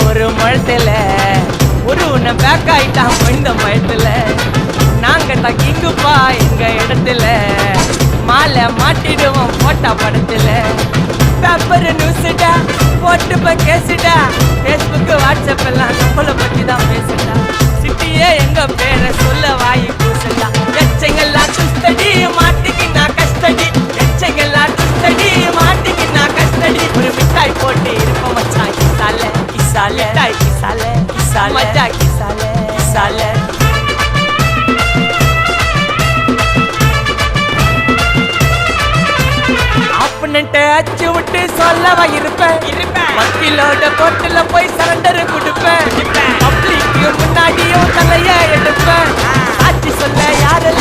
ஒரு மழத்துல ஒரு உன்னை பேக் ஆயிட்டான் இந்த மயத்துல நாங்க தக்கிங்குப்பா எங்க இடத்துல மாலை மாட்டிடுவோம் போட்டா படத்துல பேப்பர் நியூஸ்டா போட்டு கேசுடா Facebook வாட்ஸ்அப் எல்லாம் நம்மள பத்தி தான் பேசுடா சிட்டியே எங்க பேரை சொல்ல வாய் பூசுடா எச்சைங்கெல்லாம் சுஸ்தடி மாட்டிக்கினா கஸ்டடி எச்சைங்கெல்லாம் சுஸ்தடி மாட்டிக்கினா கஸ்டடி ஒரு மிட்டாய் போட்டு இருப்போம் மச்சான் கிசால கிசால மிட்டாய் கிசால கிசால மச்சா கிசால கிசால அச்சு விட்டு சொல்லவா இருப்பேன் வக்கீலோட கோர்ட்டுல போய் சரண்டர் கொடுப்பேன் பப்ளிக்கு முன்னாடியும் தலைய எடுப்பேன் சாட்சி சொல்ல யாரு